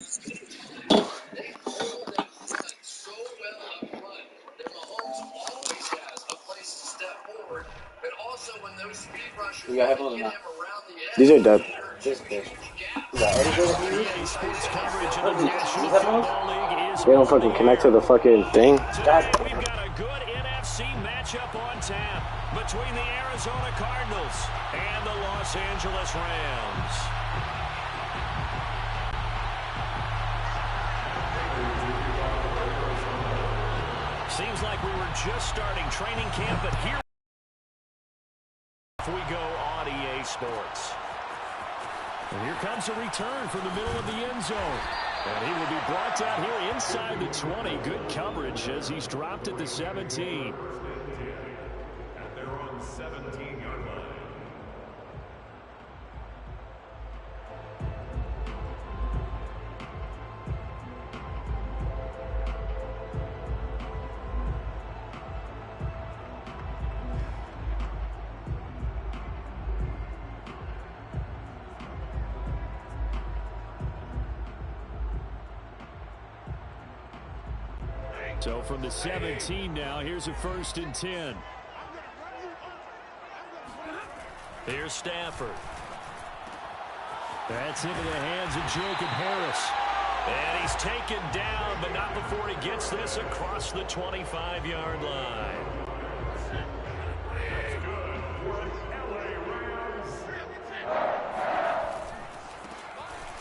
You got headphones or not? These are dead. This bitch. They don't fucking connect to the fucking thing. We've got a good NFC matchup on tap between the Arizona Cardinals and the Los Angeles Rams. Seems like we were just starting training camp, but here we go on EA Sports. And here comes a return from the middle of the end zone. And he will be brought down here inside the 20. Good coverage as he's dropped at the 17. At their own 17-yard line. So from the 17 now, here's a 1st and 10. Here's Stafford. That's into the hands of Jacob Harris. And he's taken down, but not before he gets this across the 25-yard line.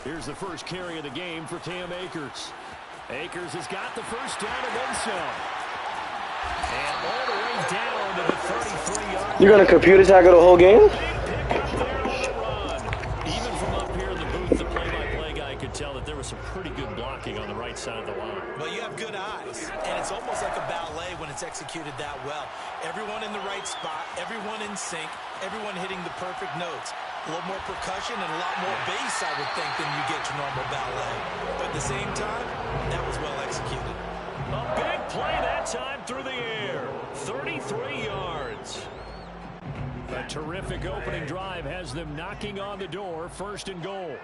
Here's the first carry of the game for Cam Akers. Akers has got the first down and then some. And all the way down to the 33-yard line. You're gonna computer tackle the whole game? Even from up here in the booth, the play-by-play guy could tell that there was some pretty good blocking on the right side of the line. Well, you have good eyes, and it's almost like a ballet when it's executed that well. Everyone in the right spot, everyone in sync, everyone hitting the perfect notes. A little more percussion and a lot more bass, I would think, than you get to normal ballet. But at the same time, that was well executed. A big play that time through the air. 33 yards. A terrific opening drive has them knocking on the door. 1st and goal.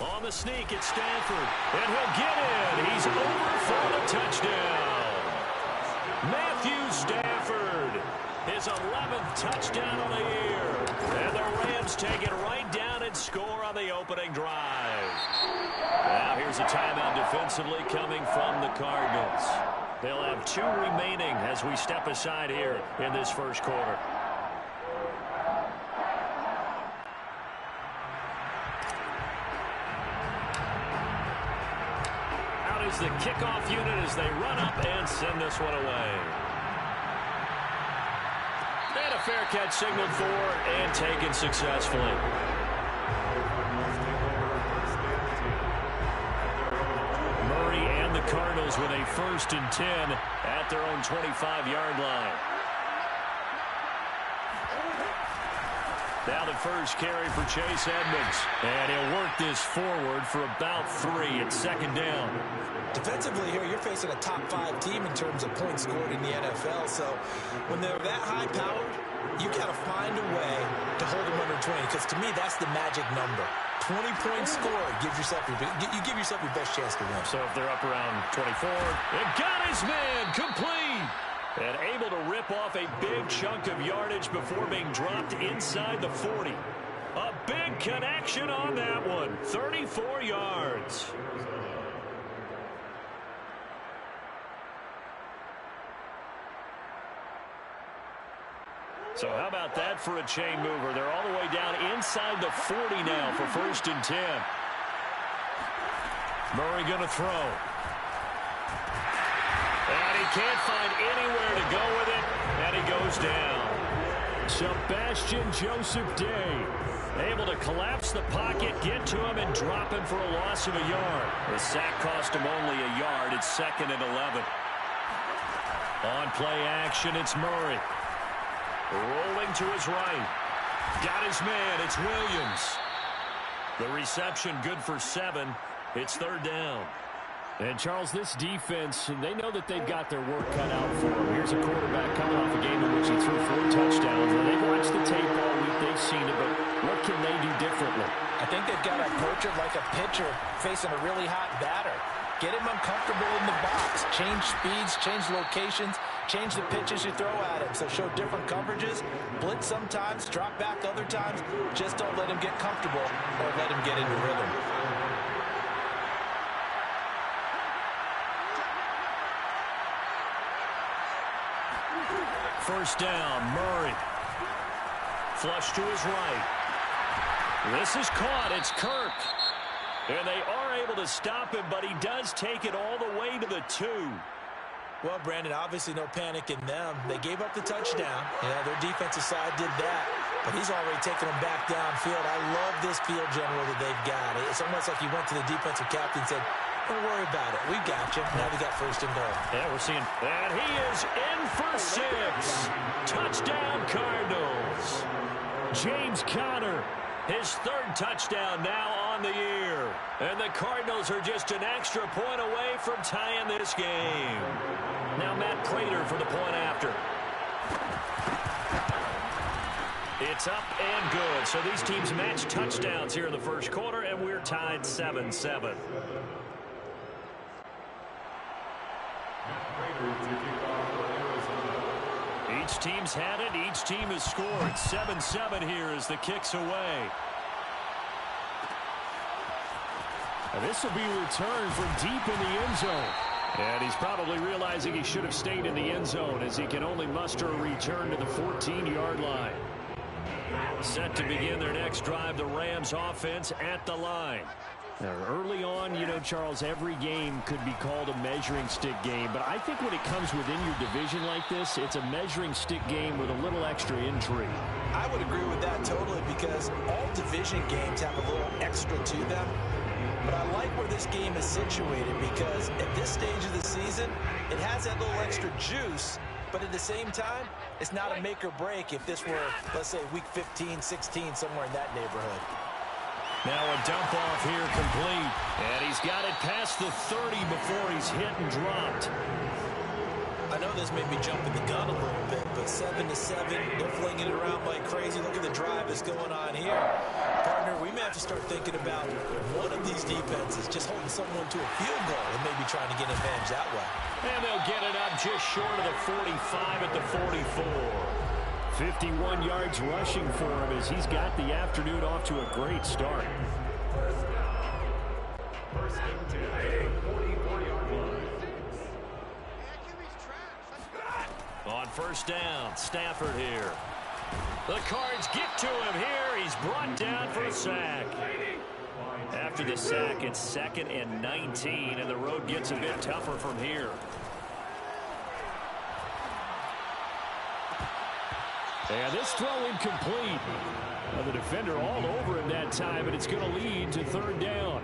On the sneak, it's Stafford. And he'll get in. He's over for the touchdown. Matthew Stafford. His 11th touchdown on the year. And the Rams take it right down and score on the opening drive. Now here's a timeout defensively coming from the Cardinals. They'll have 2 remaining as we step aside here in this first quarter. Out is the kickoff unit as they run up and send this one away. And a fair catch signaled for and taken successfully. Murray and the Cardinals with a 1st and 10 at their own 25-yard line. Now the first carry for Chase Edmonds. And he'll work this forward for about 3. It's 2nd down. Defensively here, you're facing a top 5 team in terms of points scored in the NFL. So when they're that high-powered, you got to find a way to hold them under 20. Because to me, that's the magic number. 20 points scored gives yourself you give yourself your best chance to win. So if they're up around 24, it got his man complete. And able to rip off a big chunk of yardage before being dropped inside the 40. A big connection on that one. 34 yards. So how about that for a chain mover? They're all the way down inside the 40 now for 1st and 10. Murray going to throw. And he can't find anywhere to go with it, and he goes down. Sebastian Joseph Day able to collapse the pocket, get to him, and drop him for a loss of a yard. The sack cost him only a yard. It's 2nd and 11. On play action, it's Murray. Rolling to his right. Got his man. It's Williams. The reception good for 7. It's 3rd down. And, Charles, this defense, they know that they've got their work cut out for them. Here's a quarterback coming off a game in which he threw 4 touchdowns. Now, they've watched the tape all week. They've seen it, but what can they do differently? I think they've got to approach it like a pitcher facing a really hot batter. Get him uncomfortable in the box. Change speeds, change locations, change the pitches you throw at him. So show different coverages. Blitz sometimes, drop back other times. Just don't let him get comfortable or let him get into rhythm. First down, Murray. Flush to his right. This is caught. It's Kirk. And they are able to stop him, but he does take it all the way to the 2. Well, Brandon, obviously no panic in them. They gave up the touchdown. Yeah, their defensive side did that. But he's already taken them back downfield. I love this field general that they've got. It's almost like he went to the defensive captain and said, don't worry about it. We got you. Now they got first and goal. Yeah, we're seeing. And he is in for 6. Touchdown, Cardinals. James Conner, his 3rd touchdown now on the year. And the Cardinals are just an extra point away from tying this game. Now Matt Prater for the point after. It's up and good. So these teams match touchdowns here in the first quarter, and we're tied 7-7. Each team's had it. Each team has scored. 7-7 here as the kick's away. And this will be returned from deep in the end zone. And he's probably realizing he should have stayed in the end zone as he can only muster a return to the 14-yard line. Set to begin their next drive, the Rams offense at the line. Now, early on, you know, Charles, every game could be called a measuring stick game. But I think when it comes within your division like this, it's a measuring stick game with a little extra intrigue. I would agree with that totally because all division games have a little extra to them. But I like where this game is situated because at this stage of the season, it has that little extra juice. But at the same time, it's not a make or break if this were, let's say, week 15, 16, somewhere in that neighborhood. Now a dump off here complete. And he's got it past the 30 before he's hit and dropped. I know this made me jump in the gun a little bit, but 7-7, they're flinging it around like crazy. Look at the drive that's going on here. Partner, we may have to start thinking about one of these defenses just holding someone to a field goal and maybe trying to get an advantage that way. And they'll get it up just short of the 45 at the 44. 51 yards rushing for him as he's got the afternoon off to a great start. First and 10, 44-yard line. On first down, Stafford here. The Cards get to him here. He's brought down for a sack. After the sack, it's 2nd and 19, and the road gets a bit tougher from here. And this throw incomplete. Well, the defender all over him that time, and it's going to lead to 3rd down.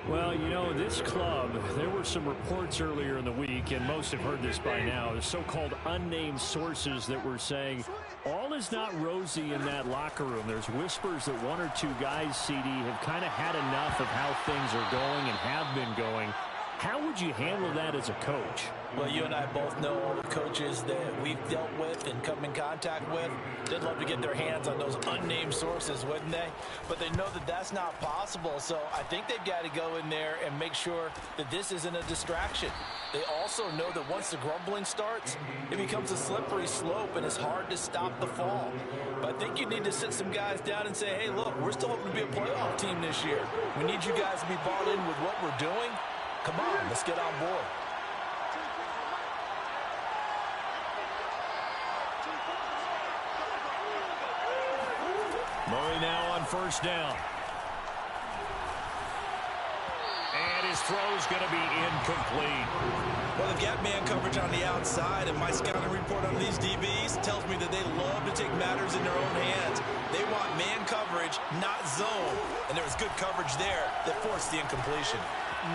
Well, you know, this club, there were some reports earlier in the week, and most have heard this by now, the so-called unnamed sources that were saying all is not rosy in that locker room. There's whispers that 1 or 2 guys, CD, have kind of had enough of how things are going and have been going. How would you handle that as a coach? Well, you and I both know all the coaches that we've dealt with and come in contact with. They'd love to get their hands on those unnamed sources, wouldn't they? But they know that that's not possible, so I think they've got to go in there and make sure that this isn't a distraction. They also know that once the grumbling starts, it becomes a slippery slope and it's hard to stop the fall. But I think you need to sit some guys down and say, hey, look, we're still hoping to be a playoff team this year. We need you guys to be bought in with what we're doing. Come on, let's get on board. Murray now on first down. And his throw's going to be incomplete. Well, they've got man coverage on the outside, and my scouting report on these DBs tells me that they love to take matters in their own hands. They want man coverage, not zone. And there was good coverage there that forced the incompletion.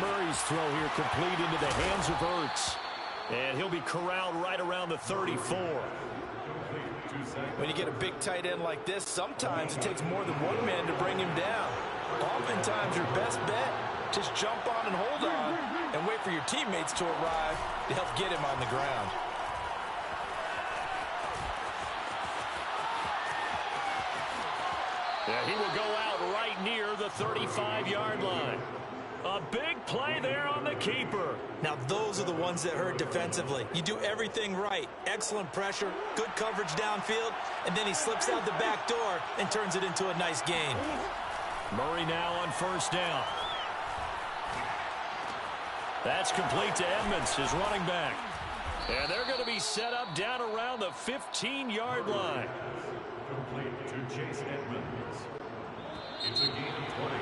Murray's throw here complete into the hands of Ertz. And he'll be corralled right around the 34. When you get a big tight end like this, sometimes it takes more than one man to bring him down. Oftentimes, your best bet, just jump on and hold on and wait for your teammates to arrive to help get him on the ground. Yeah, he will go out right near the 35-yard line. A big play there on the keeper. Now, those are the ones that hurt defensively. You do everything right. Excellent pressure, good coverage downfield, and then he slips out the back door and turns it into a nice gain. Murray now on first down. That's complete to Edmonds, his running back. And they're going to be set up down around the 15-yard line. Complete to Chase Edmonds. It's a gain of 20.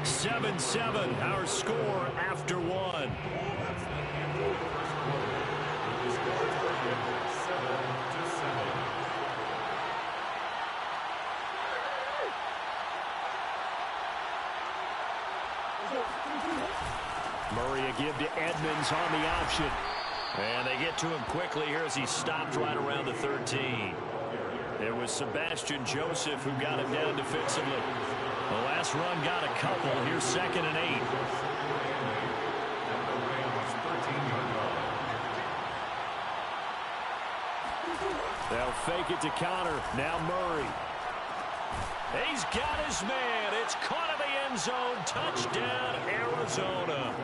7-7, our score after one. That's the end of the first quarter. The score is 7-7. Murray a give to Edmonds on the option. And they get to him quickly here as he stopped right around the 13. It was Sebastian Joseph who got him down defensively. The last run got a couple. Here's 2nd and 8. They'll fake it to counter. Now Murray. He's got his man. It's caught in the end zone. Touchdown, Arizona.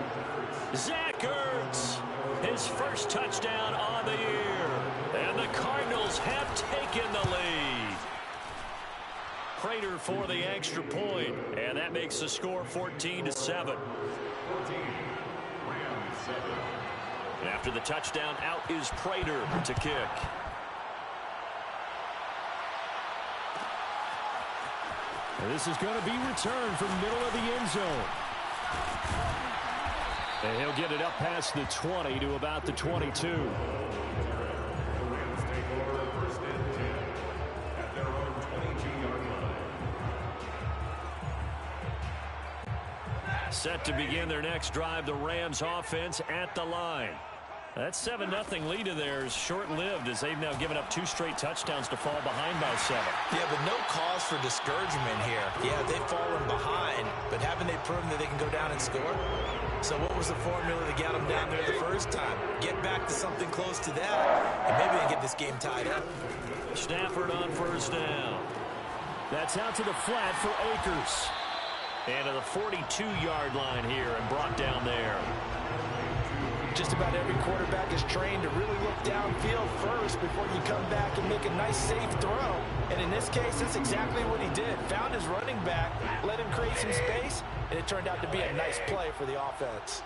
Zach Ertz, his first touchdown on the year. And the Cardinals have taken the lead. Prater for the extra point, and that makes the score 14-7. And after the touchdown, out is Prater to kick. And this is going to be returned from middle of the end zone. And he'll get it up past the 20 to about the 22. Set to begin their next drive, the Rams offense at the line. That 7-0 lead of theirs short-lived as they've now given up 2 straight touchdowns to fall behind by 7. Yeah, but no cause for discouragement here. Yeah, they've fallen behind, but haven't they proven that they can go down and score? So what was the formula to get them down there the first time? Get back to something close to that, and maybe they get this game tied up. Stafford on first down. That's out to the flat for Akers. And to the 42-yard line here and brought down there. Just about every quarterback is trained to really look downfield first before you come back and make a nice, safe throw. And in this case, that's exactly what he did. Found his running back, let him create some space, and it turned out to be a nice play for the offense.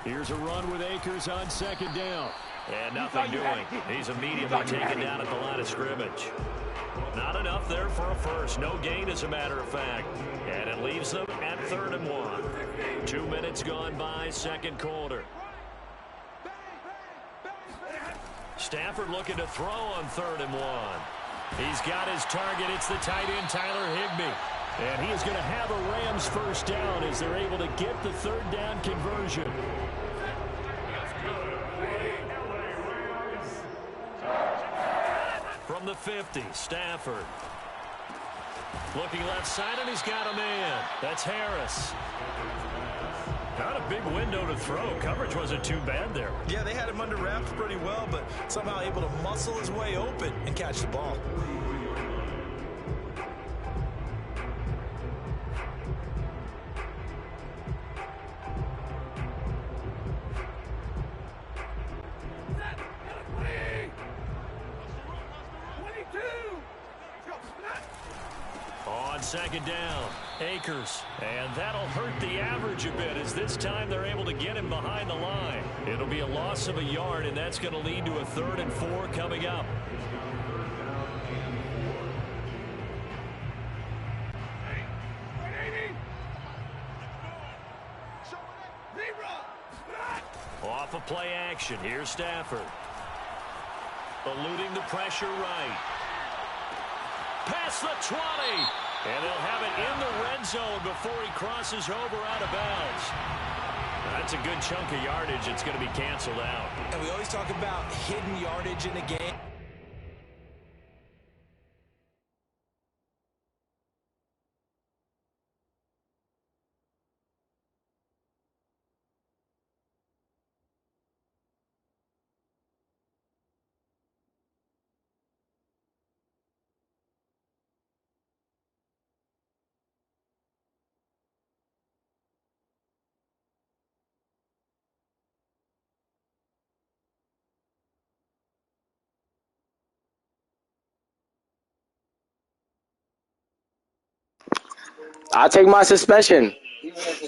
Here's a run with Akers on 2nd down. And nothing doing. He's immediately taken down at the line of scrimmage. Not enough there for a first. No gain, as a matter of fact. And it leaves them at 3rd and 1. 2 minutes gone by, 2nd quarter. Stafford looking to throw on 3rd and 1. He's got his target. It's the tight end, Tyler Higbee. And he is going to have a Rams first down as they're able to get the 3rd down conversion. From the 50, Stafford. Looking left side, and he's got a man. That's Harris. Not a big window to throw. Coverage wasn't too bad there. Yeah, they had him under wraps pretty well, but somehow able to muscle his way open and catch the ball. On 2nd down, Akers. And that'll hurt the average a bit as this time they're able to get him behind the line. It'll be a loss of a yard, and that's going to lead to a 3rd and 4 coming up. Off of play action, here's Stafford. Eluding the pressure right. Past the 20. And they'll have it in the red zone before he crosses over out of bounds. That's a good chunk of yardage. It's going to be canceled out. And we always talk about hidden yardage in the game. I'll take my suspension. Even if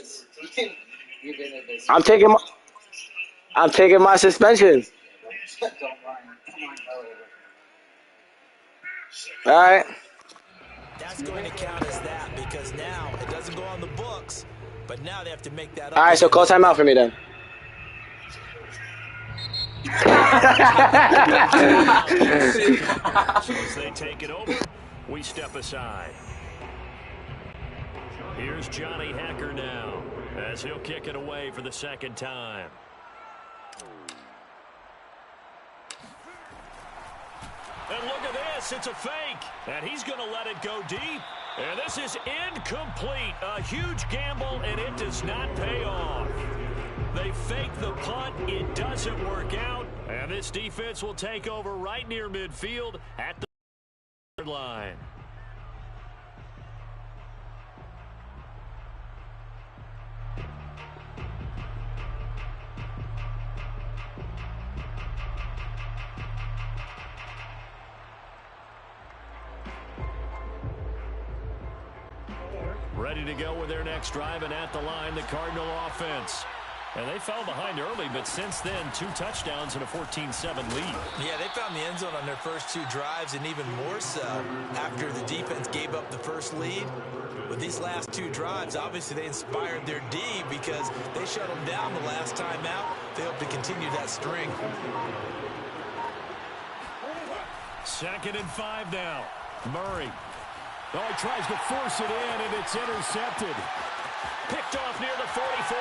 it's I'm taking my suspension. don't mind. All right. That's going to count as that because now it doesn't go on the books, but now they have to make that up. All right. So call timeout for me then. As they take it over, we step aside. Here's Johnny Hacker now as he'll kick it away for the second time. And look at this, it's a fake, and he's going to let it go deep. And this is incomplete, a huge gamble, and it does not pay off. They fake the punt, it doesn't work out, and this defense will take over right near midfield at the line. Ready to go with their next drive, and at the line, the Cardinal offense. And they fell behind early, but since then, 2 touchdowns and a 14-7 lead. Yeah, they found the end zone on their first 2 drives, and even more so after the defense gave up the first lead. With these last 2 drives, obviously they inspired their D because they shut them down the last time out. They hope to continue that string. 2nd and 5 now. Murray. Oh, he tries to force it in, and it's intercepted. Picked off near the 44.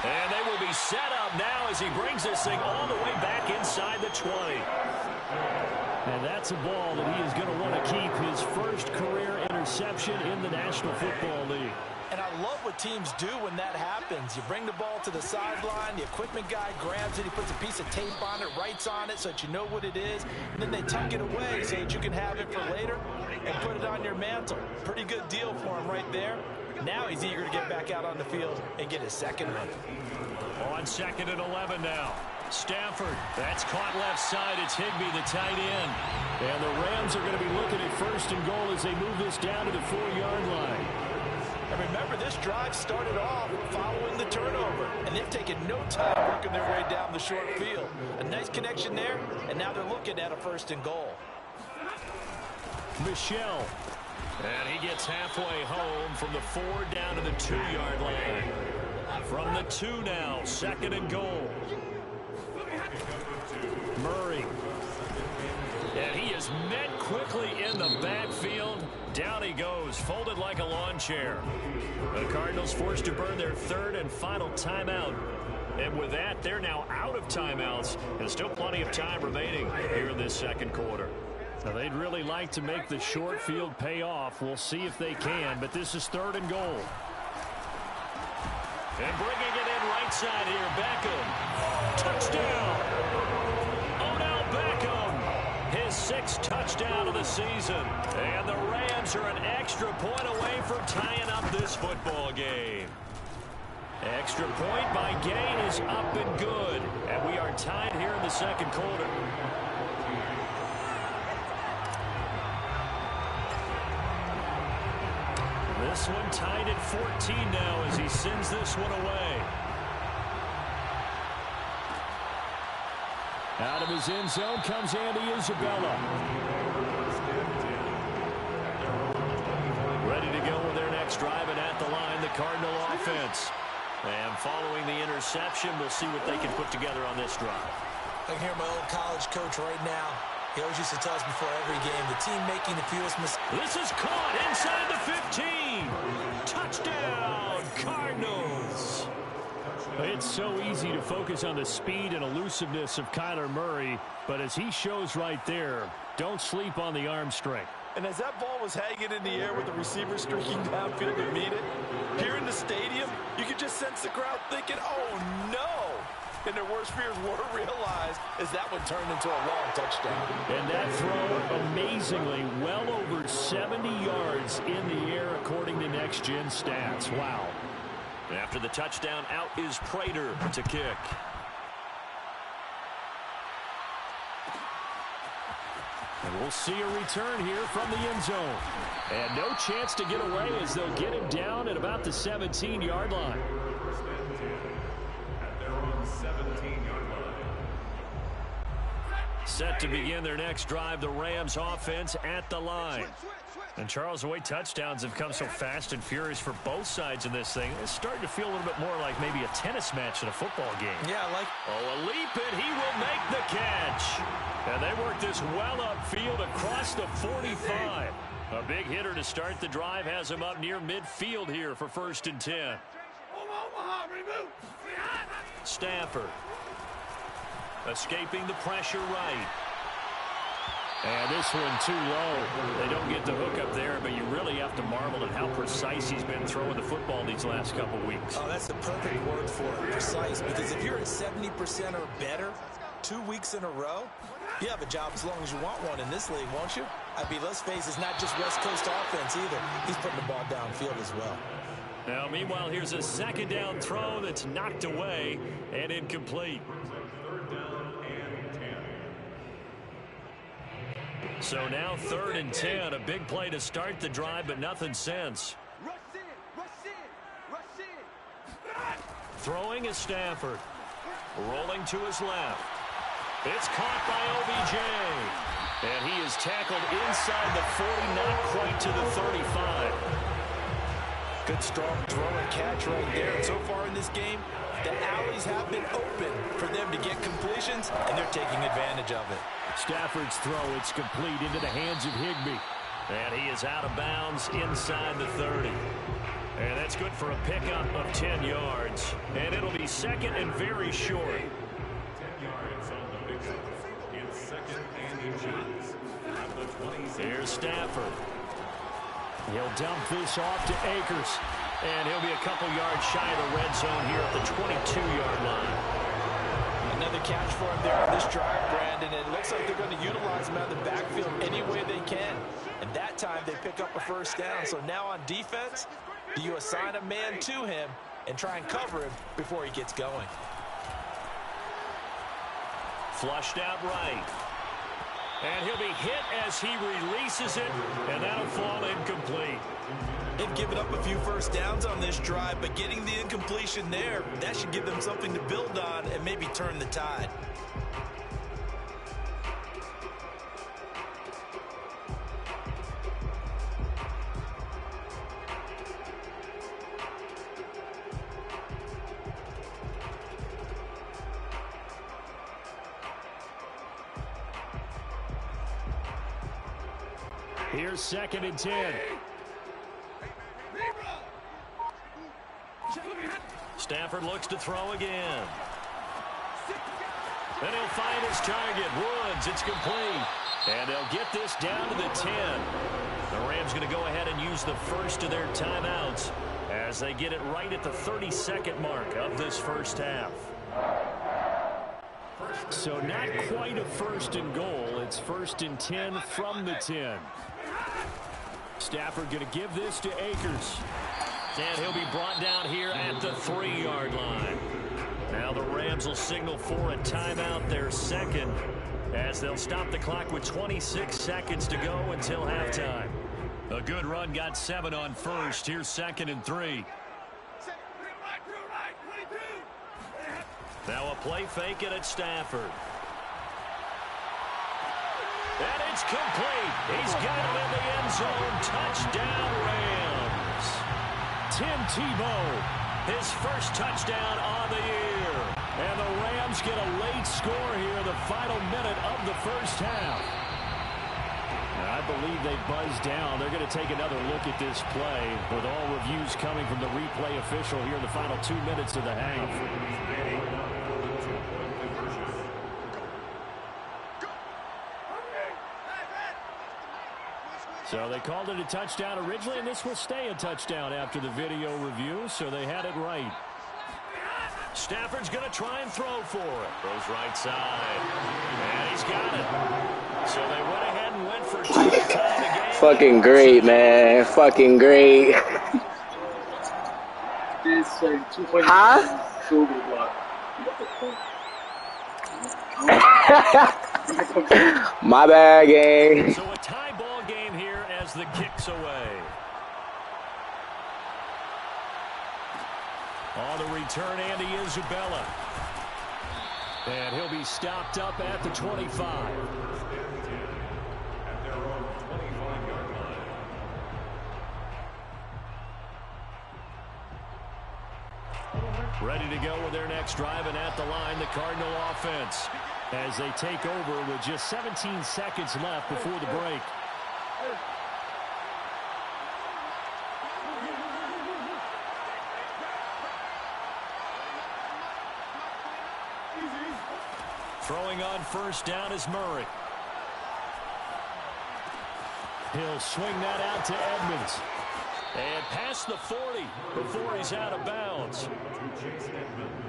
And they will be set up now as he brings this thing all the way back inside the 20. And that's a ball that he is going to want to keep, his first career interception in the National Football League. And I love what teams do when that happens. You bring the ball to the sideline, the equipment guy grabs it, he puts a piece of tape on it, writes on it so that you know what it is, and then they tuck it away so that you can have it for later and put it on your mantle. Pretty good deal for him right there. Now he's eager to get back out on the field and get his second one. On 2nd and 11 now. Stafford, that's caught left side. It's Higbee, the tight end. And the Rams are going to be looking at 1st and goal as they move this down to the 4-yard line. And remember, this drive started off following the turnover, and they've taken no time working their way down the short field. A nice connection there, and now they're looking at a 1st and goal. Michelle. And he gets halfway home from the 4 down to the 2-yard line. From the 2 now, 2nd and goal. Murray. And he is met quickly in the backfield. Down he goes, folded like a lawn chair. The Cardinals forced to burn their 3rd and final timeout. And with that, they're now out of timeouts. And still plenty of time remaining here in this 2nd quarter. Now, they'd really like to make the short field pay off. We'll see if they can, but this is 3rd and goal. And bringing it in right side here, Beckham. Touchdown! Odell Beckham, his 6th touchdown of the season. And the Rams are an extra point away from tying up this football game. Extra point by Gain is up and good. And we are tied here in the 2nd quarter. This one tied at 14 now as he sends this one away. Out of his end zone comes Andy Isabella. Ready to go with their next drive, and at the line, the Cardinal offense. And following the interception, we'll see what they can put together on this drive. I can hear my old college coach right now. He always used to tell us before every game, the team making the fewest mistakes. This is caught inside the 15. Touchdown, Cardinals. It's so easy to focus on the speed and elusiveness of Kyler Murray, but as he shows right there, don't sleep on the arm strength. And as that ball was hanging in the air with the receiver streaking downfield to meet it, here in the stadium, you could just sense the crowd thinking, oh, no. And their worst fears were realized as that one turned into a long touchdown. And that throw, amazingly, well over 70 yards in the air, according to Next Gen Stats. Wow. After the touchdown, out is Prater to kick. And we'll see a return here from the end zone. And no chance to get away as they'll get him down at about the 17-yard line. First and 10 at their own 17-yard line. Set to begin their next drive, the Rams offense at the line. And Charles, the way touchdowns have come so fast and furious for both sides in this thing, it's starting to feel a little bit more like maybe a tennis match in a football game. Yeah, like... Oh, a leap, and he will make the catch. And they work this well upfield across the 45. A big hitter to start the drive has him up near midfield here for 1st and 10. Stafford. Escaping the pressure right. And this one too low. They don't get the hook up there, but you really have to marvel at how precise he's been throwing the football these last couple weeks. Oh, that's the perfect word for it, precise, because if you're at 70% or better 2 weeks in a row, you have a job as long as you want one in this league, won't you? I mean, let's face it, it's not just West Coast offense either. He's putting the ball downfield as well. Now, meanwhile, here's a second down throw that's knocked away and incomplete. So now 3rd and 10, a big play to start the drive, but nothing since. Throwing is Stafford. Rolling to his left. It's caught by OBJ. And he is tackled inside the 40, not quite to the 35. Good strong throw and catch right there. And so far in this game, the alleys have been open for them to get completions, and they're taking advantage of it. Stafford's throw, it's complete into the hands of Higbee. And he is out of bounds inside the 30. And that's good for a pickup of 10 yards. And it'll be second and very short. 10 yards on the pickup. It's second and inches. At the 20. Here's Stafford. He'll dump this off to Akers. And he'll be a couple yards shy of the red zone here at the 22-yard line. Another catch for him there on this drive, Brandon. It looks like they're going to utilize him out of the backfield any way they can. And that time they pick up a first down. So now on defense, do you assign a man to him and try and cover him before he gets going? Flushed out right. And he'll be hit as he releases it, and that'll fall incomplete. They've given up a few first downs on this drive, but getting the incompletion there, that should give them something to build on and maybe turn the tide. Here's 2nd and 10. Stafford looks to throw again. Then he'll find his target. Woods, it's complete. And they'll get this down to the 10. The Rams going to go ahead and use the first of their timeouts as they get it right at the 32nd mark of this first half. So not quite a 1st and goal. It's 1st and 10 from the 10. Stafford going to give this to Akers. And he'll be brought down here at the 3-yard line. Now the Rams will signal for a timeout, their second, as they'll stop the clock with 26 seconds to go until halftime. A good run got 7 on first. Here's 2nd and 3. Now a play fake it at Stafford. And it's complete. He's got him in the end zone. Touchdown, Rams. Tim Tebow, his first touchdown on the year. And the Rams get a late score here in the final minute of the first half. And I believe they buzzed down. They're going to take another look at this play with all reviews coming from the replay official here in the final 2 minutes of the half. So they called it a touchdown originally, and this will stay a touchdown after the video review, so they had it right. Stafford's going to try and throw for it. Throws right side. And he's got it. So they went ahead and went for 2 to tie the game. Fucking great, man. Fucking great. Huh? My bad, gang. So a tie ball game here as the kick's away. On the return, Andy Isabella. And he'll be stopped up at the 25. Ready to go with their next drive, and at the line, the Cardinal offense, as they take over with just 17 seconds left before the break. Throwing on first down is Murray. He'll swing that out to Edmonds. And past the 40 before he's out of bounds.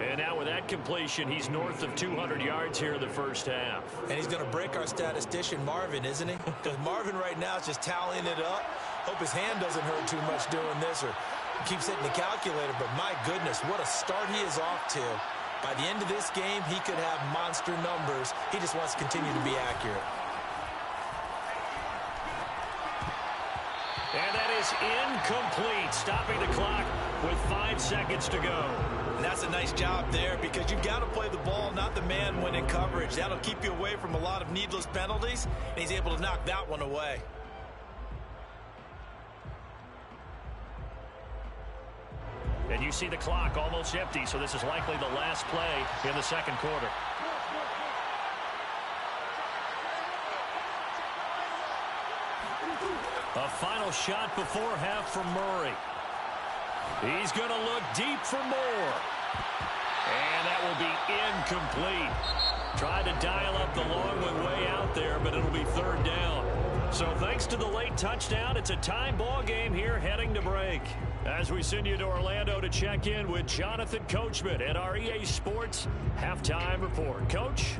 And now with that completion, he's north of 200 yards here in the first half. And he's going to break our statistician Marvin, isn't he? Because Marvin right now is just tallying it up. Hope his hand doesn't hurt too much doing this, or keeps hitting the calculator. But my goodness, what a start he is off to. By the end of this game, he could have monster numbers. He just wants to continue to be accurate. And that is incomplete, stopping the clock with 5 seconds to go. And that's a nice job there, because you've got to play the ball, not the man when in coverage. That'll keep you away from a lot of needless penalties, and he's able to knock that one away. And you see the clock almost empty, so this is likely the last play in the second quarter. A final shot before half from Murray. He's going to look deep for more. And that will be incomplete. Tried to dial up the long one way out there, but it'll be third down. So thanks to the late touchdown, it's a tie ball game here heading to break. As we send you to Orlando to check in with Jonathan Coachman at our EA Sports Halftime Report. Coach?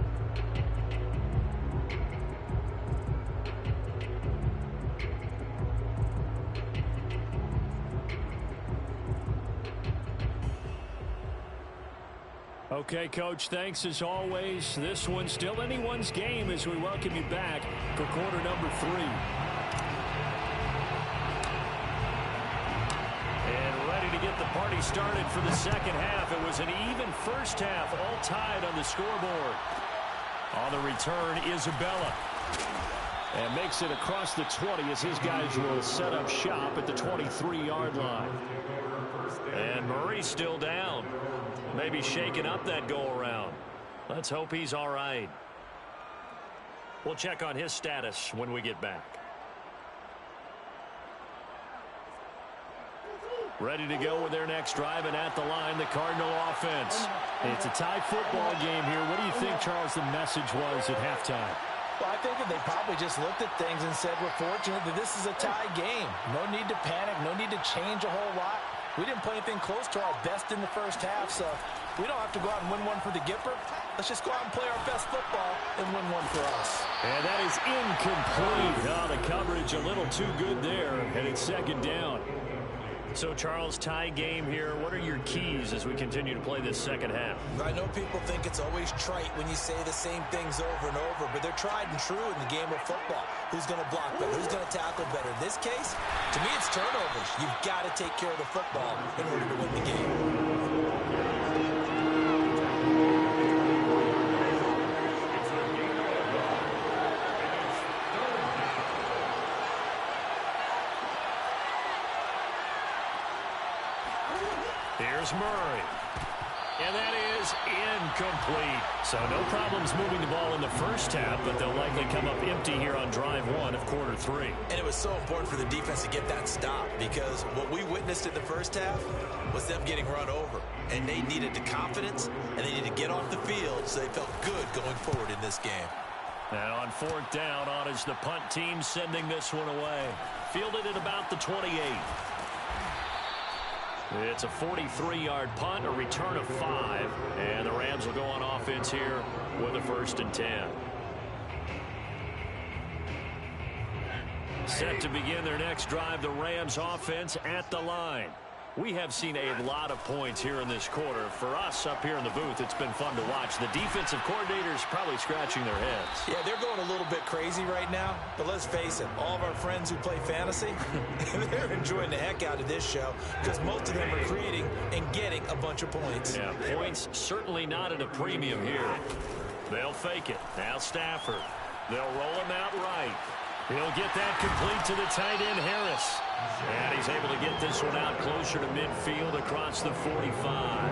Okay, Coach, thanks as always. This one's still anyone's game as we welcome you back for quarter number 3. And ready to get the party started for the second half. It was an even first half, all tied on the scoreboard. On the return, Isabella. And makes it across the 20 as his guys will set up shop at the 23-yard line. And Murray's still down. Maybe shaking up that go-around. Let's hope he's all right. We'll check on his status when we get back. Ready to go with their next drive, and at the line, the Cardinal offense. It's a tie football game here. What do you think, Charles, the message was at halftime? Well, I think that they probably just looked at things and said, we're fortunate that this is a tie game. No need to panic, no need to change a whole lot. We didn't play anything close to our best in the first half, so we don't have to go out and win one for the Gipper. Let's just go out and play our best football and win one for us. And that is incomplete. Oh, the coverage a little too good there, and it's second down. So, Charles, tie game here. What are your keys as we continue to play this second half? I know people think it's always trite when you say the same things over and over, but they're tried and true in the game of football. Who's going to block better? Who's going to tackle better? In this case, to me, it's turnovers. You've got to take care of the football in order to win the game. Here's Murray. And that is incomplete. So no problems moving the ball in the first half, but they'll likely come up empty here on drive 1 of quarter 3. And it was so important for the defense to get that stop, because what we witnessed in the first half was them getting run over. And they needed the confidence, and they needed to get off the field so they felt good going forward in this game. And on fourth down, on is the punt team sending this one away. Fielded at about the 28. It's a 43-yard punt, a return of 5, and the Rams will go on offense here with a 1st and 10. Set to begin their next drive, the Rams offense at the line. We have seen a lot of points here in this quarter. For us up here in the booth, it's been fun to watch. The defensive coordinators probably scratching their heads. Yeah, they're going a little bit crazy right now. But let's face it, all of our friends who play fantasy, they're enjoying the heck out of this show because most of them are creating and getting a bunch of points. Yeah, points certainly not at a premium here. They'll fake it. Now Stafford. They'll roll him out right. He'll get that complete to the tight end, Harris. And he's able to get this one out closer to midfield across the 45.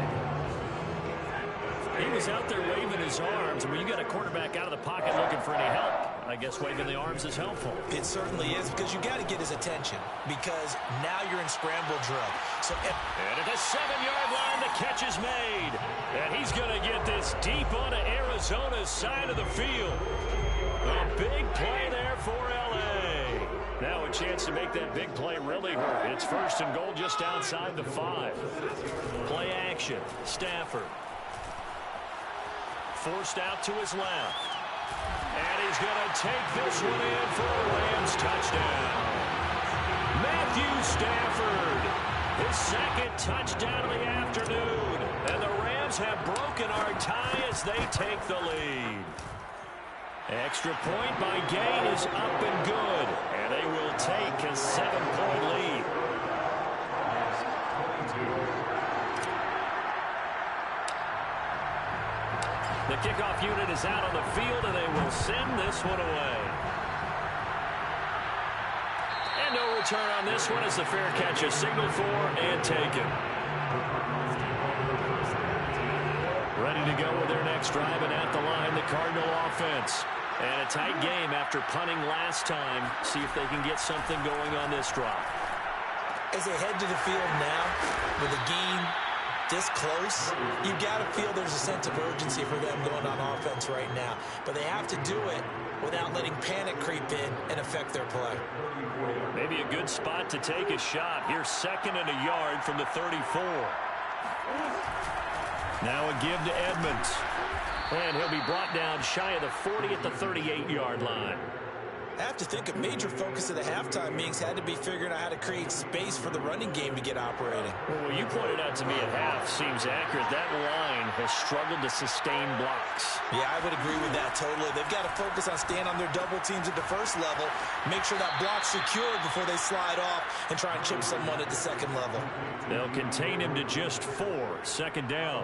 He was out there waving his arms. When you got a quarterback out of the pocket looking for any help, I guess waving the arms is helpful. It certainly is because you got to get his attention because now you're in scramble drill. And at the 7-yard line, the catch is made. And he's going to get this deep onto Arizona's side of the field. A big play there for L.A. Now a chance to make that big play really hurt. It's 1st and goal just outside the 5. Play action. Stafford. Forced out to his left. And he's going to take this one in for a Rams touchdown. Matthew Stafford. His 2nd touchdown of the afternoon. And the Rams have broken our tie as they take the lead. Extra point by Gain is up and good. And they will take a 7-point lead. The kickoff unit is out on the field, and they will send this one away. And no return on this one as the fair catch is signaled for and taken. Ready to go with their next drive, and at the line, the Cardinal offense. And a tight game after punting last time. See if they can get something going on this drive. As they head to the field now with a game this close, you got to feel there's a sense of urgency for them going on offense right now. But they have to do it without letting panic creep in and affect their play. Maybe a good spot to take a shot. Here's 2nd and a yard from the 34. Now a give to Edmonds. And he'll be brought down shy of the 40 at the 38-yard line. I have to think a major focus of the halftime meetings had to be figuring out how to create space for the running game to get operating. Well, what you pointed out to me at half seems accurate. That line has struggled to sustain blocks. Yeah, I would agree with that totally. They've got to focus on staying on their double teams at the first level, make sure that block's secured before they slide off and try and chip someone at the second level. They'll contain him to just 4. 2nd down.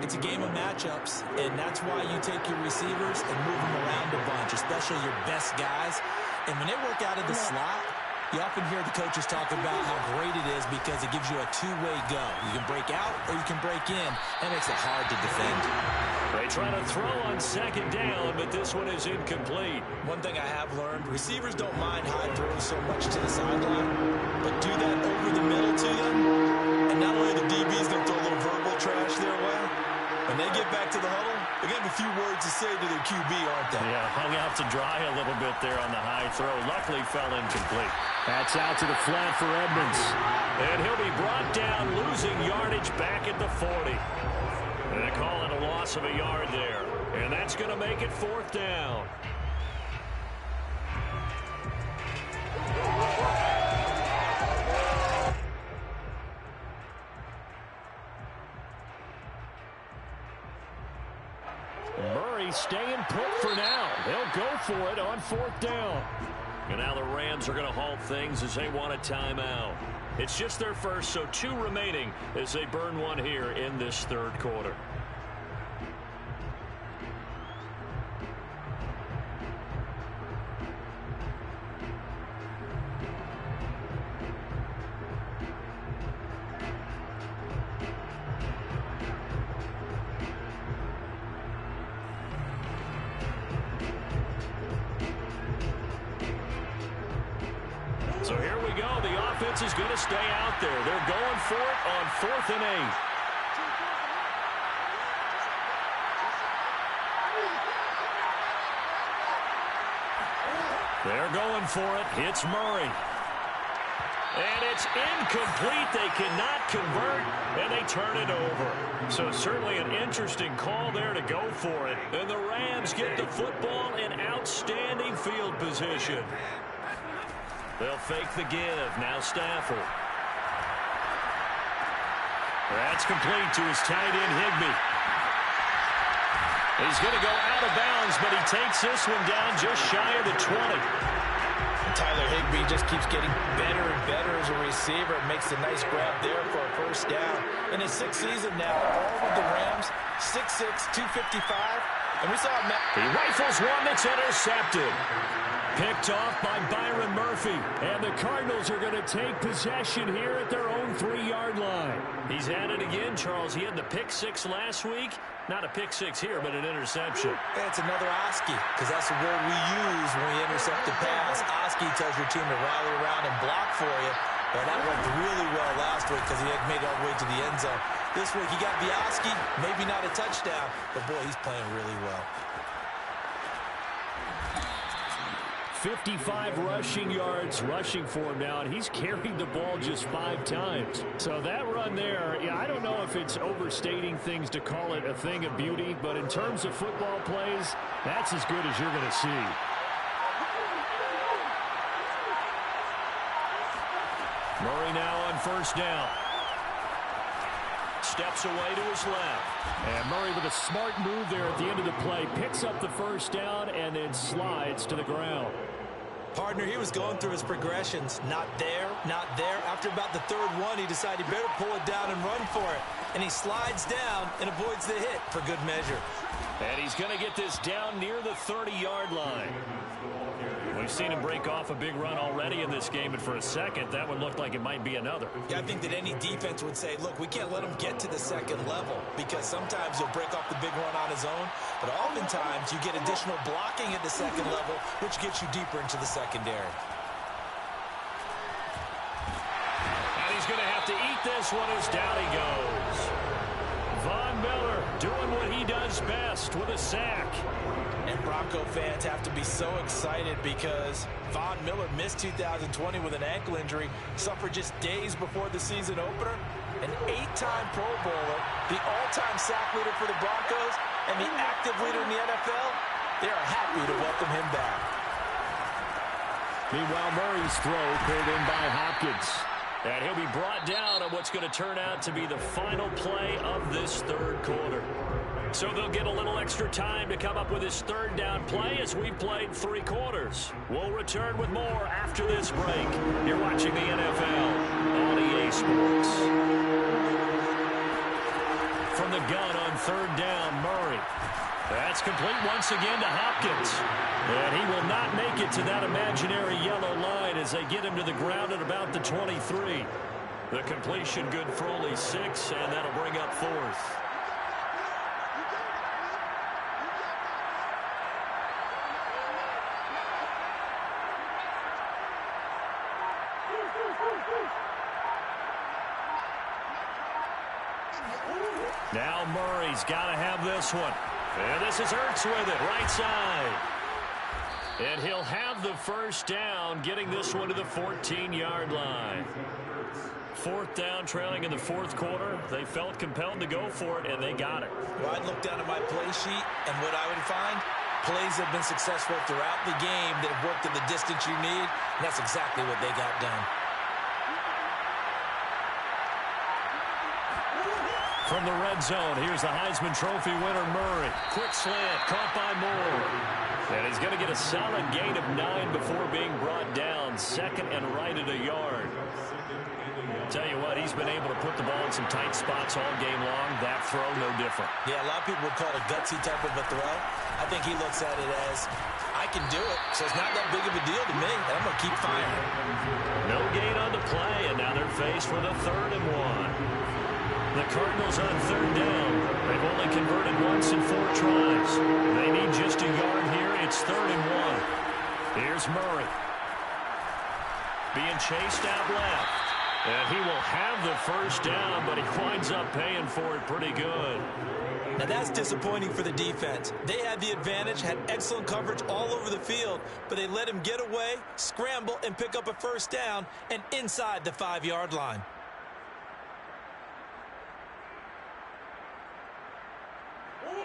It's a game of matchups, and that's why you take your receivers and move them around a bunch, especially your best guys. And when they work out of the slot, you often hear the coaches talk about how great it is because it gives you a two-way go. You can break out or you can break in. That makes it hard to defend. They try to throw on 2nd down, but this one is incomplete. One thing I have learned, receivers don't mind high throws so much to the sideline, but do that over the middle to them, and not only the DB's going to throw a little verbal trash their way, when they get back to the huddle, they're going to have a few words to say to their QB, aren't they? Yeah, hung out to dry a little bit there on the high throw. Luckily fell incomplete. That's out to the flat for Edmonds. And he'll be brought down, losing yardage back at the 40. And they call it a loss of a yard there. And that's going to make it 4th down. Murray staying put for now. They'll go for it on 4th down. And now the Rams are going to halt things as they want a timeout. It's just their first, so 2 remaining as they burn one here in this 3rd quarter. So here we go. The offense is going to stay out there. They're going for it on 4th and 8. They're going for it. It's Murray. And it's incomplete. They cannot convert, and they turn it over. So certainly an interesting call there to go for it. And the Rams get the football in outstanding field position. They'll fake the give. Now Stafford. That's complete to his tight end, Higbee. He's going to go out of bounds, but he takes this one down just shy of the 20. Tyler Higbee just keeps getting better and better as a receiver. Makes a nice grab there for a first down. In his 6th season now, all with the Rams, 6'6", 255. And we saw him. He rifles one that's intercepted. Picked off by Byron Murphy. And the Cardinals are going to take possession here at their own 3-yard line. He's at it again, Charles. He had the pick 6 last week. Not a pick 6 here, but an interception. It's another Oski, because that's the word we use when we intercept a pass. Oski tells your team to rally around and block for you. Well, that worked really well last week because he had made it all the way to the end zone. This week he got the Oski, maybe not a touchdown, but boy, he's playing really well. 55 rushing yards rushing for him now, and he's carried the ball just 5 times. So that run there, yeah, I don't know if it's overstating things to call it a thing of beauty, but in terms of football plays, that's as good as you're going to see. Murray now on first down. Steps away to his left. And Murray with a smart move there at the end of the play. Picks up the first down and then slides to the ground. Partner, he was going through his progressions. Not there, not there. After about the 3rd one, he decided he better pull it down and run for it. And he slides down and avoids the hit for good measure. And he's going to get this down near the 30-yard line. We've seen him break off a big run already in this game, and for a second, that one looked like it might be another. Yeah, I think that any defense would say, look, we can't let him get to the 2nd level, because sometimes he'll break off the big run on his own, but oftentimes you get additional blocking at the 2nd level, which gets you deeper into the secondary. And he's going to have to eat this one as down he goes. Von Miller doing what he does best with a sack. And Bronco fans have to be so excited because Von Miller missed 2020 with an ankle injury, suffered just days before the season opener. An 8-time Pro Bowler, the all-time sack leader for the Broncos, and the active leader in the NFL. They are happy to welcome him back. Meanwhile, Murray's throw pulled in by Hopkins. And he'll be brought down on what's going to turn out to be the final play of this 3rd quarter. So they'll get a little extra time to come up with his 3rd down play as we've played 3 quarters. We'll return with more after this break. You're watching the NFL on EA Sports. From the gun on 3rd down, Murray. That's complete once again to Hopkins. And he will not make it to that imaginary yellow line as they get him to the ground at about the 23. The completion good for only 6, and that'll bring up 4th. Now Murray's got to have this one. And this is Ertz with it, right side. And he'll have the first down, getting this one to the 14-yard line. 4th down, trailing in the 4th quarter. They felt compelled to go for it, and they got it. Well, I'd look down at my play sheet, and what I would find, plays have been successful throughout the game that have worked at the distance you need, and that's exactly what they got done. From the red zone, here's the Heisman Trophy winner, Murray. Quick slant, caught by Moore. And he's going to get a solid gain of 9 before being brought down. 2nd and right at a yard. Tell you what, he's been able to put the ball in some tight spots all game long. That throw, no different. Yeah, a lot of people would call it a gutsy type of a throw. I think he looks at it as, I can do it, so it's not that big of a deal to me, and I'm going to keep firing. No gain on the play, and now they're faced with a 3rd and 1. The Cardinals on 3rd down. They've only converted once in 4 tries. They need just a yard here. It's 3rd and 1. Here's Murray. Being chased out left. And he will have the first down, but he winds up paying for it pretty good. Now that's disappointing for the defense. They had the advantage, had excellent coverage all over the field, but they let him get away, scramble, and pick up a first down, and inside the 5-yard line.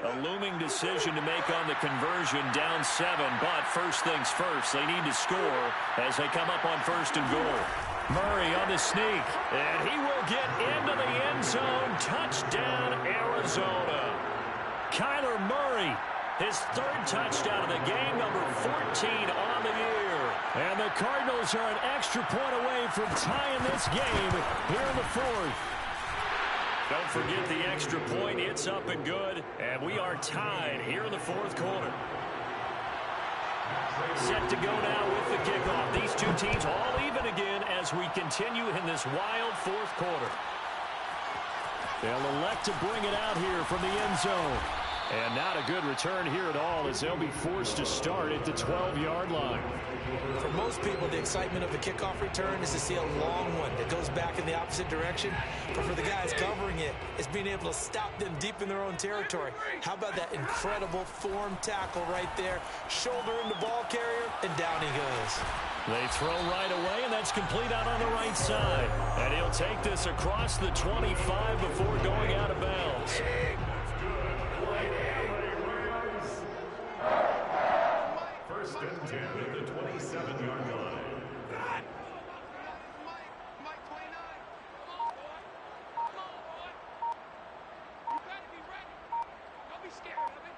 A looming decision to make on the conversion, down 7, but first things first, they need to score as they come up on 1st and goal. Murray on the sneak, and he will get into the end zone. Touchdown, Arizona. Kyler Murray, his third touchdown of the game, number 14 on the year. And the Cardinals are an extra point away from tying this game here in the fourth. Don't forget the extra point. It's up and good. And we are tied here in the fourth quarter. Set to go now with the kickoff. These two teams all even again as we continue in this wild fourth quarter. They'll elect to bring it out here from the end zone. And not a good return here at all as they'll be forced to start at the 12-yard line. For most people, the excitement of the kickoff return is to see a long one that goes back in the opposite direction. But for the guys covering it, it's being able to stop them deep in their own territory. How about that incredible form tackle right there? Shoulder in the ball carrier, and down he goes. They throw right away, and that's complete out on the right side. And he'll take this across the 25 before going out of bounds. First and 10 at the 27-yard line. Mike 29. Come on, boy. You better be ready. Don't be scared of it.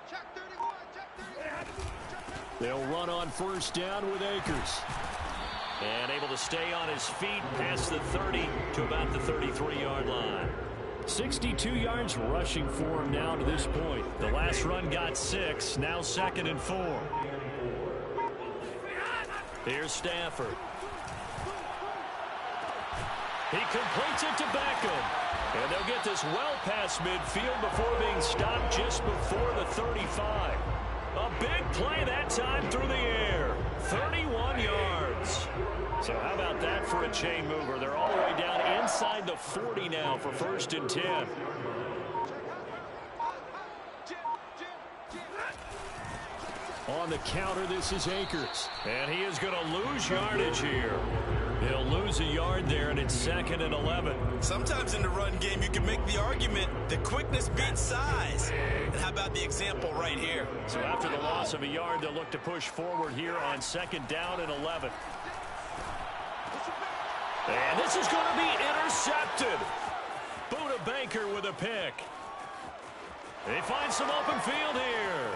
Check 31. Check 31. They'll run on first down with Akers. And able to stay on his feet past the 30 to about the 33-yard line. 62 yards rushing for him now to this point. The last run got 6. Now 2nd and 4. Here's Stafford. He completes it to Beckham. And they'll get this well past midfield before being stopped just before the 35. A big play that time through the air. 31 yards. So how about that for a chain mover? They're all the way down inside the 40 now for 1st and 10. On the counter, this is Akers. And he is going to lose yardage here. He'll lose a yard there, and it's 2nd and 11. Sometimes in the run game, you can make the argument that quickness beats size. And how about the example right here? So after the loss of a yard, they'll look to push forward here on 2nd down and 11. And this is going to be intercepted. Buda Baker with a pick. They find some open field here.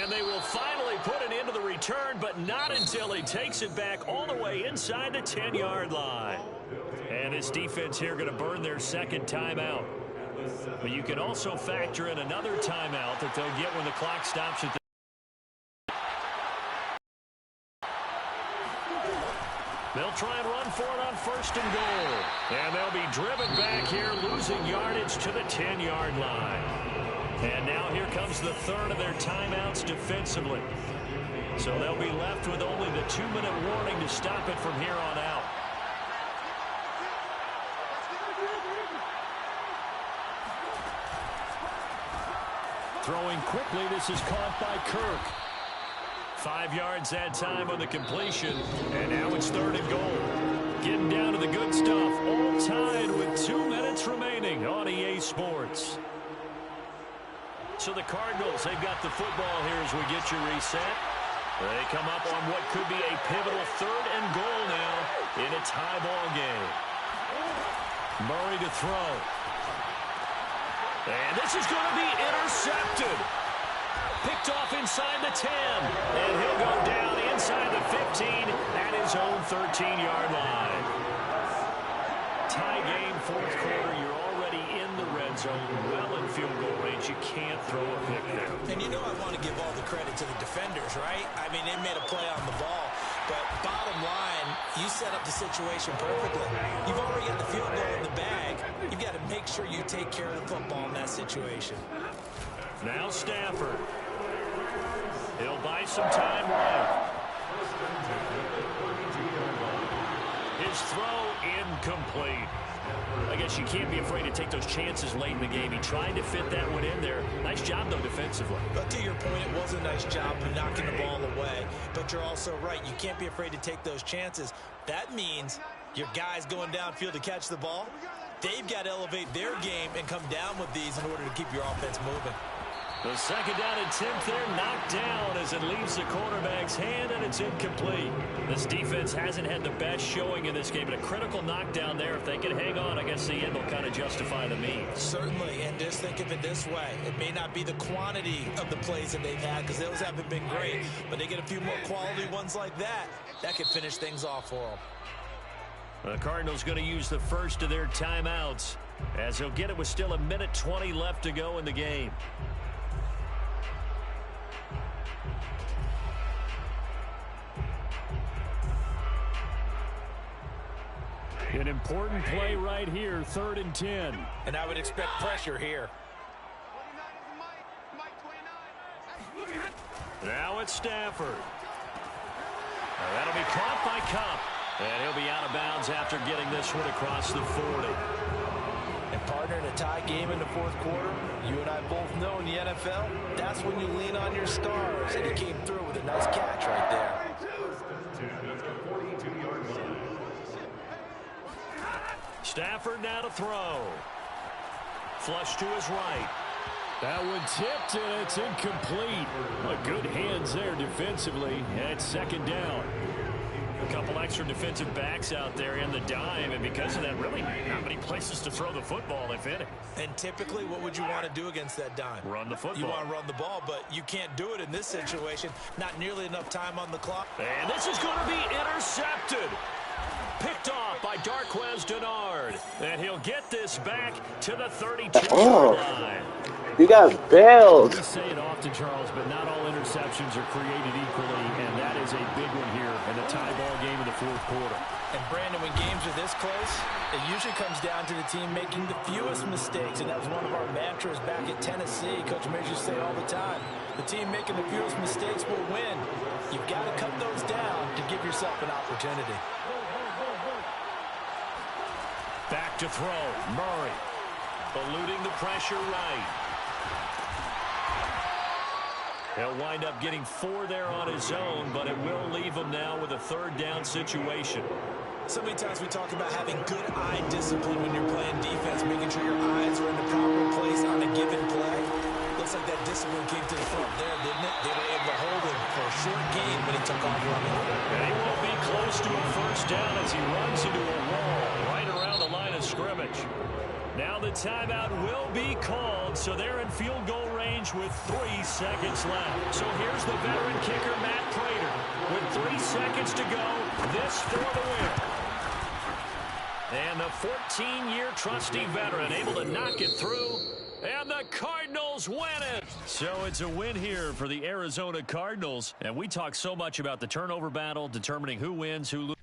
And they will finally put an end to the return, but not until he takes it back all the way inside the 10-yard line. And this defense here going to burn their 2nd timeout. But you can also factor in another timeout that they'll get when the clock stops at the They'll try and run for it on 1st and goal. And they'll be driven back here, losing yardage to the 10-yard line. And now here comes the 3rd of their timeouts defensively. So they'll be left with only the 2-minute warning to stop it from here on out. Throwing quickly, this is caught by Kirk. 5 yards that time on the completion, and now it's 3rd and goal. Getting down to the good stuff, all tied with 2 minutes remaining on EA Sports. So the Cardinals, they've got the football here as we get you reset. They come up on what could be a pivotal 3rd and goal now in a tie ball game. Murray to throw. And this is going to be intercepted. Picked off inside the 10. And he'll go down inside the 15 at his own 13-yard line. Tie game, 4th quarter. You're already in the red zone, well in field goal range. You can't throw a pick there. And you know I want to give all the credit to the defenders, right? I mean, they made a play on the ball. But bottom line, you set up the situation perfectly. You've already got the field goal in the bag. You've got to make sure you take care of the football in that situation. Now Stafford. He'll buy some time right. His throw incomplete. I guess you can't be afraid to take those chances late in the game. He tried to fit that one in there. Nice job, though, defensively. But to your point, it was a nice job of knocking the ball away. But you're also right. You can't be afraid to take those chances. That means your guys going downfield to catch the ball, they've got to elevate their game and come down with these in order to keep your offense moving. The second down attempt there knocked down as it leaves the quarterback's hand, and it's incomplete. This defense hasn't had the best showing in this game, but a critical knockdown there. If they can hang on, I guess the end will kind of justify the means. Certainly, and just think of it this way. It may not be the quantity of the plays that they've had because those haven't been great, but they get a few more quality ones like that. That could finish things off for them. The Cardinals going to use the first of their timeouts as they'll get it with still 1:20 left to go in the game. An important play right here, 3rd and 10. And I would expect pressure here. 29 is Mike, Mike 29. Now it's Stafford. That'll be caught by Cup. And he'll be out of bounds after getting this one across the 40. And partner, in a tie game in the fourth quarter, you and I both know in the NFL, that's when you lean on your stars. And he came through with a nice catch right there. Stafford now to throw. Flush to his right. That one tipped, and it's incomplete. Good hands there defensively. And it's 2nd down. A couple extra defensive backs out there in the dime, and because of that, really not many places to throw the football, if any. And typically, what would you want to do against that dime? Run the football. You want to run the ball, but you can't do it in this situation. Not nearly enough time on the clock. And this is going to be intercepted. Picked off by Darquez Denard. And he'll get this back to the 32-yard line. You guys bailed. We say it often, Charles, but not all interceptions are created equally, and that is a big one here in the tie ball game in the fourth quarter. And Brandon, when games are this close, it usually comes down to the team making the fewest mistakes, and that was one of our mantras back at Tennessee. Coach Major used to say all the time, the team making the fewest mistakes will win. You've got to cut those down to give yourself an opportunity. Back to throw. Murray eluding the pressure right. He'll wind up getting 4 there on his own, but it will leave him now with a 3rd down situation. So many times we talk about having good eye discipline when you're playing defense, making sure your eyes are in the proper place on a given play. Looks like that discipline came to the front there, didn't it? They were able to hold him for a short gain when he took off running. And he won't be close to a 1st down as he runs into a wall right around the line of scrimmage. Now the timeout will be called, so they're in field goal range with 3 seconds left. So here's the veteran kicker, Matt Prater. With 3 seconds to go, this for the win. And the 14-year trusty veteran able to knock it through, and the Cardinals win it. So it's a win here for the Arizona Cardinals. And we talk so much about the turnover battle, determining who wins, who loses.